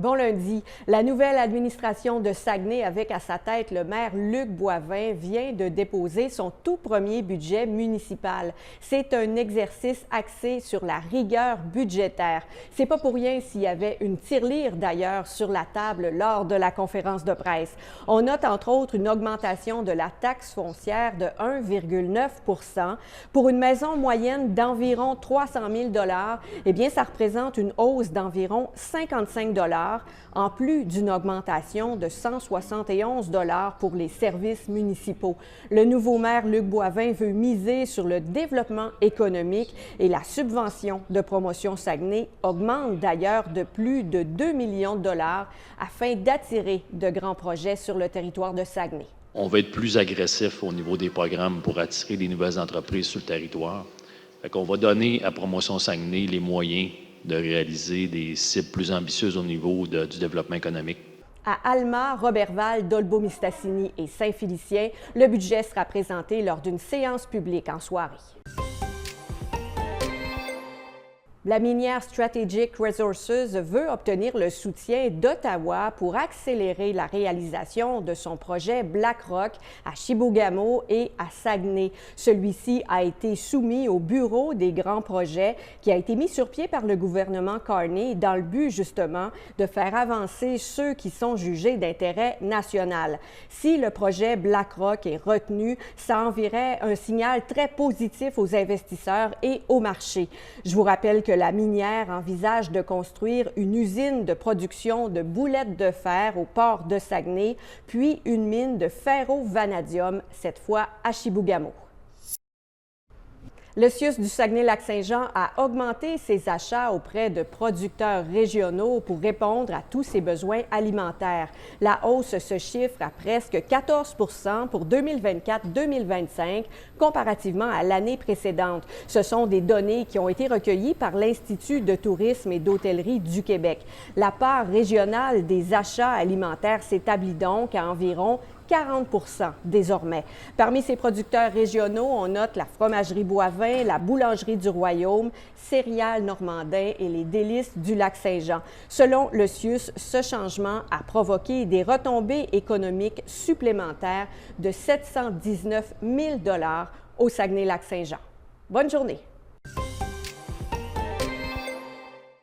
Bon lundi. La nouvelle administration de Saguenay, avec à sa tête le maire Luc Boivin, vient de déposer son tout premier budget municipal. C'est un exercice axé sur la rigueur budgétaire. C'est pas pour rien s'il y avait une tirelire d'ailleurs sur la table lors de la conférence de presse. On note entre autres une augmentation de la taxe foncière de 1,9 % pour une maison moyenne d'environ 300 000 $. Eh bien, ça représente une hausse d'environ 55 $, en plus d'une augmentation de 171 $ pour les services municipaux. Le nouveau maire Luc Boivin veut miser sur le développement économique et la subvention de promotion Saguenay augmente d'ailleurs de plus de 2 millions de $ afin d'attirer de grands projets sur le territoire de Saguenay. On va être plus agressif au niveau des programmes pour attirer des nouvelles entreprises sur le territoire. On va donner à Promotion Saguenay les moyens de réaliser des cibles plus ambitieuses au niveau du développement économique. À Alma, Roberval, Dolbeau-Mistassini et Saint-Félicien, le budget sera présenté lors d'une séance publique en soirée. La minière Strategic Resources veut obtenir le soutien d'Ottawa pour accélérer la réalisation de son projet BlackRock à Chibougamau et à Saguenay. Celui-ci a été soumis au Bureau des grands projets qui a été mis sur pied par le gouvernement Carney dans le but justement de faire avancer ceux qui sont jugés d'intérêt national. Si le projet BlackRock est retenu, ça enverrait un signal très positif aux investisseurs et au marché. Je vous rappelle que la minière envisage de construire une usine de production de boulettes de fer au port de Saguenay, puis une mine de ferro-vanadium, cette fois à Chibougamau. Le CIUS du Saguenay-Lac-Saint-Jean a augmenté ses achats auprès de producteurs régionaux pour répondre à tous ses besoins alimentaires. La hausse se chiffre à presque 14 % pour 2024-2025 comparativement à l'année précédente. Ce sont des données qui ont été recueillies par l'Institut de tourisme et d'hôtellerie du Québec. La part régionale des achats alimentaires s'établit donc à environ 40 % désormais. Parmi ces producteurs régionaux, on note la fromagerie Boivin, la boulangerie du Royaume, Céréales Normandin et les délices du Lac-Saint-Jean. Selon le CIUS, ce changement a provoqué des retombées économiques supplémentaires de 719 000 $ au Saguenay-Lac-Saint-Jean. Bonne journée!